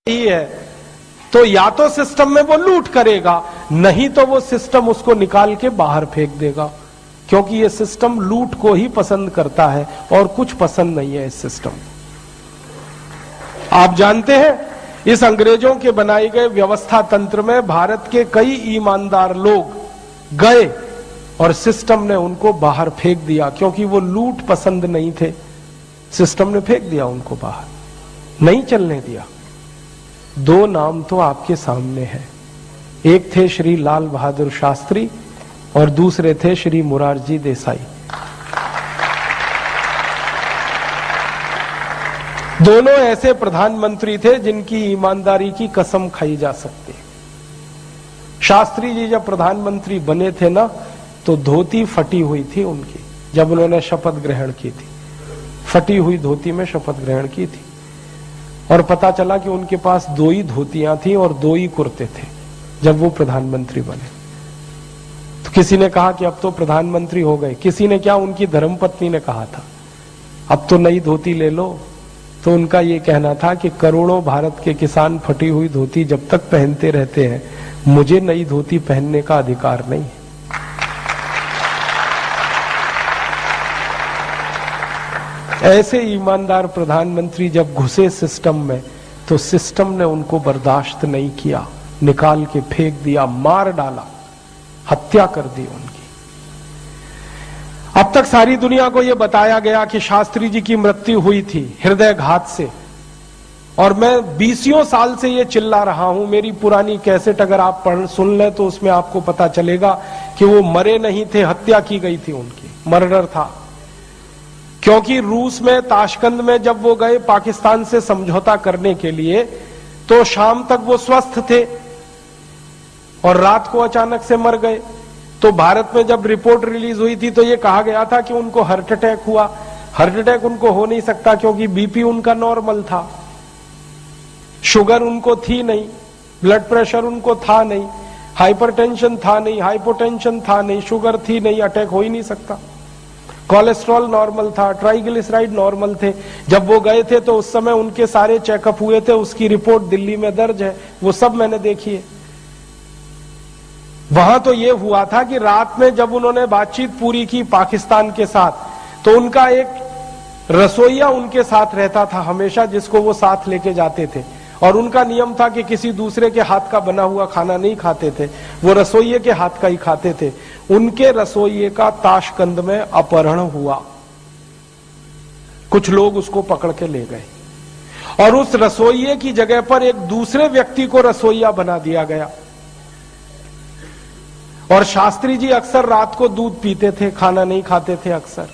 ही है, तो या तो सिस्टम में वो लूट करेगा, नहीं तो वो सिस्टम उसको निकाल के बाहर फेंक देगा, क्योंकि ये सिस्टम लूट को ही पसंद करता है और कुछ पसंद नहीं है इस सिस्टम। आप जानते हैं, इस अंग्रेजों के बनाए गए व्यवस्था तंत्र में भारत के कई ईमानदार लोग गए और सिस्टम ने उनको बाहर फेंक दिया, क्योंकि वो लूट पसंद नहीं थे। सिस्टम ने फेंक दिया उनको बाहर, नहीं चलने दिया। दो नाम तो आपके सामने हैं, एक थे श्री लाल बहादुर शास्त्री और दूसरे थे श्री मोरारजी देसाई। दोनों ऐसे प्रधानमंत्री थे जिनकी ईमानदारी की कसम खाई जा सकती। शास्त्री जी जब प्रधानमंत्री बने थे ना, तो धोती फटी हुई थी उनकी, जब उन्होंने शपथ ग्रहण की थी, फटी हुई धोती में शपथ ग्रहण की थी। और पता चला कि उनके पास 2 ही धोतियां थी और 2 ही कुर्ते थे जब वो प्रधानमंत्री बने। तो किसी ने कहा कि अब तो प्रधानमंत्री हो गए, किसी ने क्या, उनकी धर्मपत्नी ने कहा था अब तो नई धोती ले लो। तो उनका ये कहना था कि करोड़ों भारत के किसान फटी हुई धोती जब तक पहनते रहते हैं, मुझे नई धोती पहनने का अधिकार नहीं है। ऐसे ईमानदार प्रधानमंत्री जब घुसे सिस्टम में, तो सिस्टम ने उनको बर्दाश्त नहीं किया, निकाल के फेंक दिया, मार डाला, हत्या कर दी उनकी। अब तक सारी दुनिया को यह बताया गया कि शास्त्री जी की मृत्यु हुई थी हृदयघात से, और मैं 20 साल से यह चिल्ला रहा हूं। मेरी पुरानी कैसेट अगर आप सुन लें तो उसमें आपको पता चलेगा कि वो मरे नहीं थे, हत्या की गई थी उनकी, मर्डर था। क्योंकि रूस में ताशकंद में जब वो गए पाकिस्तान से समझौता करने के लिए, तो शाम तक वो स्वस्थ थे और रात को अचानक से मर गए। तो भारत में जब रिपोर्ट रिलीज हुई थी तो ये कहा गया था कि उनको हार्ट अटैक हुआ। हार्ट अटैक उनको हो नहीं सकता, क्योंकि बीपी उनका नॉर्मल था, शुगर उनको थी नहीं, ब्लड प्रेशर उनको था नहीं, हाइपरटेंशन था नहीं, हाइपोटेंशन था नहीं, शुगर थी नहीं, अटैक हो ही नहीं सकता। कोलेस्ट्रॉल नॉर्मल था, ट्राइग्लिसराइड नॉर्मल थे। जब वो गए थे तो उस समय उनके सारे चेकअप हुए थे, उसकी रिपोर्ट दिल्ली में दर्ज है, वो सब मैंने देखी है। वहां तो ये हुआ था कि रात में जब उन्होंने बातचीत पूरी की पाकिस्तान के साथ, तो उनका एक रसोइया उनके साथ रहता था हमेशा, जिसको वो साथ लेके जाते थे, और उनका नियम था कि किसी दूसरे के हाथ का बना हुआ खाना नहीं खाते थे, वो रसोइये के हाथ का ही खाते थे। उनके रसोइये का ताशकंद में अपहरण हुआ, कुछ लोग उसको पकड़ के ले गए, और उस रसोइये की जगह पर एक दूसरे व्यक्ति को रसोइया बना दिया गया। और शास्त्री जी अक्सर रात को दूध पीते थे, खाना नहीं खाते थे अक्सर।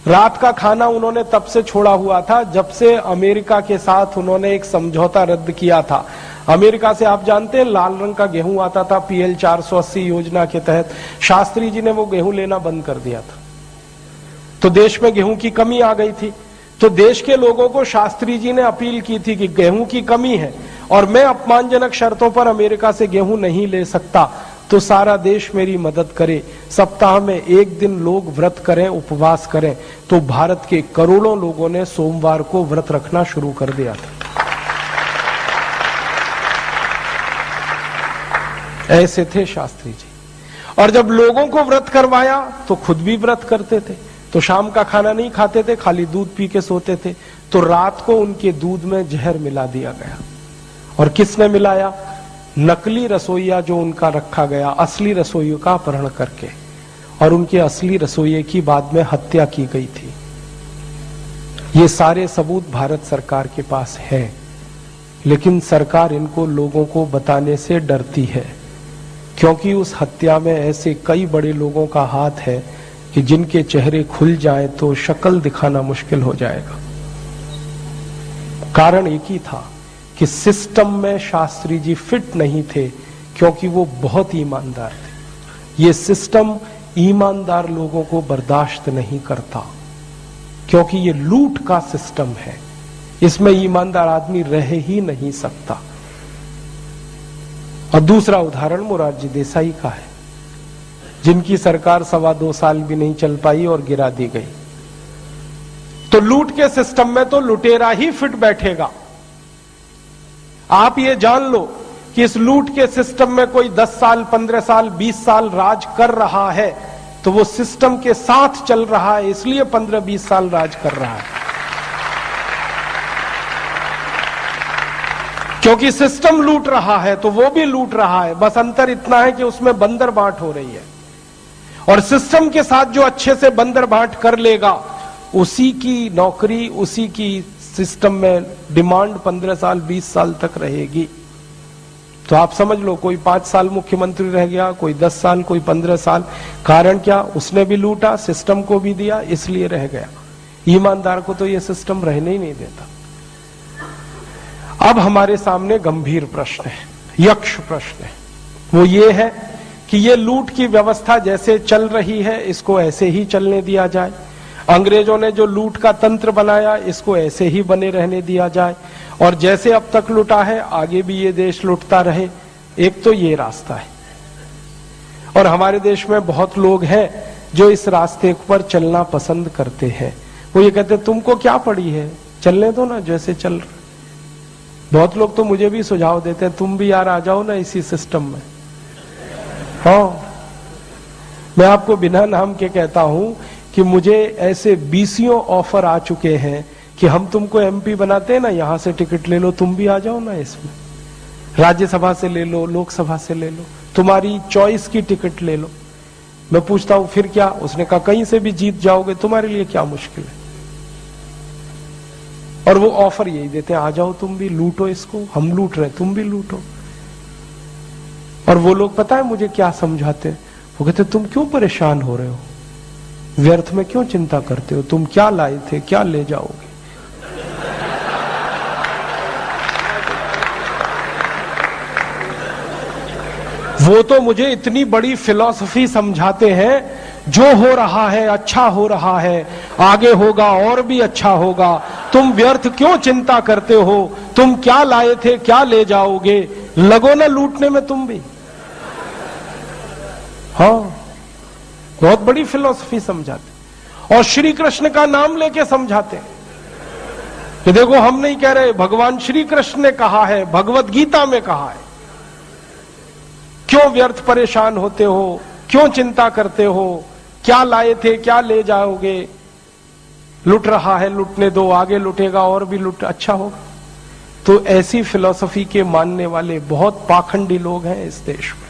रात का खाना उन्होंने तब से छोड़ा हुआ था जब से अमेरिका के साथ उन्होंने एक समझौता रद्द किया था। अमेरिका से आप जानते हैं लाल रंग का गेहूं आता था PL 480 योजना के तहत, शास्त्री जी ने वो गेहूं लेना बंद कर दिया था। तो देश में गेहूं की कमी आ गई थी। तो देश के लोगों को शास्त्री जी ने अपील की थी कि गेहूं की कमी है और मैं अपमानजनक शर्तों पर अमेरिका से गेहूं नहीं ले सकता, तो सारा देश मेरी मदद करे, सप्ताह में 1 दिन लोग व्रत करें, उपवास करें। तो भारत के करोड़ों लोगों ने सोमवार को व्रत रखना शुरू कर दिया था। ऐसे थे शास्त्री जी। और जब लोगों को व्रत करवाया तो खुद भी व्रत करते थे। तो शाम का खाना नहीं खाते थे, खाली दूध पी के सोते थे। तो रात को उनके दूध में जहर मिला दिया गया। और किसने मिलाया? नकली रसोइया जो उनका रखा गया, असली रसोइयों का अपहरण करके, और उनके असली रसोइये की बाद में हत्या की गई थी। ये सारे सबूत भारत सरकार के पास है, लेकिन सरकार इनको लोगों को बताने से डरती है, क्योंकि उस हत्या में ऐसे कई बड़े लोगों का हाथ है कि जिनके चेहरे खुल जाए तो शक्ल दिखाना मुश्किल हो जाएगा। कारण एक ही था कि सिस्टम में शास्त्री जी फिट नहीं थे, क्योंकि वो बहुत ईमानदार थे। ये सिस्टम ईमानदार लोगों को बर्दाश्त नहीं करता, क्योंकि ये लूट का सिस्टम है, इसमें ईमानदार आदमी रह ही नहीं सकता। और दूसरा उदाहरण मोरारजी देसाई का है, जिनकी सरकार 2.25 साल भी नहीं चल पाई और गिरा दी गई। तो लूट के सिस्टम में तो लुटेरा ही फिट बैठेगा। आप ये जान लो कि इस लूट के सिस्टम में कोई 10 साल, 15 साल, 20 साल राज कर रहा है तो वो सिस्टम के साथ चल रहा है, इसलिए 15-20 साल राज कर रहा है। क्योंकि सिस्टम लूट रहा है तो वो भी लूट रहा है, बस अंतर इतना है कि उसमें बंदर बांट हो रही है। और सिस्टम के साथ जो अच्छे से बंदर बांट कर लेगा, उसी की नौकरी, उसी की सिस्टम में डिमांड 15 साल, 20 साल तक रहेगी। तो आप समझ लो, कोई 5 साल मुख्यमंत्री रह गया, कोई 10 साल, कोई 15 साल। कारण क्या? उसने भी लूटा, सिस्टम को भी दिया, इसलिए रह गया। ईमानदार को तो यह सिस्टम रहने ही नहीं देता। अब हमारे सामने गंभीर प्रश्न है, यक्ष प्रश्न है। वो ये है कि ये लूट की व्यवस्था जैसे चल रही है, इसको ऐसे ही चलने दिया जाए। अंग्रेजों ने जो लूट का तंत्र बनाया, इसको ऐसे ही बने रहने दिया जाए, और जैसे अब तक लूटा है आगे भी ये देश लूटता रहे। एक तो ये रास्ता है, और हमारे देश में बहुत लोग हैं जो इस रास्ते पर चलना पसंद करते हैं। वो ये कहते तुमको क्या पड़ी है, चलने दो ना जैसे चल रहा। बहुत लोग तो मुझे भी सुझाव देते हैं, तुम भी यार आ जाओ ना इसी सिस्टम में। हाँ, मैं आपको बिना नाम के कहता हूं कि मुझे ऐसे बीसियों ऑफर आ चुके हैं कि हम तुमको एमपी बनाते हैं ना, यहां से टिकट ले लो, तुम भी आ जाओ ना इसमें, राज्यसभा से ले लो, लोकसभा से ले लो, तुम्हारी चॉइस की टिकट ले लो। मैं पूछता हूं फिर क्या? उसने कहा कहीं से भी जीत जाओगे, तुम्हारे लिए क्या मुश्किल है। और वो ऑफर यही देते हैं, आ जाओ तुम भी, लूटो इसको, हम लूट रहे तुम भी लूटो। और वो लोग पता है मुझे क्या समझाते हैं? वो कहते तुम क्यों परेशान हो रहे हो, व्यर्थ में क्यों चिंता करते हो, तुम क्या लाए थे, क्या ले जाओगे। वो तो मुझे इतनी बड़ी फिलॉसफी समझाते हैं, जो हो रहा है अच्छा हो रहा है, आगे होगा और भी अच्छा होगा, तुम व्यर्थ क्यों चिंता करते हो, तुम क्या लाए थे, क्या ले जाओगे, लगो ना लूटने में तुम भी। हाँ, बहुत बड़ी फिलॉसफी समझाते, और श्री कृष्ण का नाम लेके समझाते कि देखो हम नहीं कह रहे, भगवान श्री कृष्ण ने कहा है, भगवत गीता में कहा है। क्यों व्यर्थ परेशान होते हो, क्यों चिंता करते हो, क्या लाए थे, क्या ले जाओगे, लुट रहा है लुटने दो, आगे लुटेगा और भी लुट अच्छा होगा। तो ऐसी फिलॉसफी के मानने वाले बहुत पाखंडी लोग हैं इस देश में।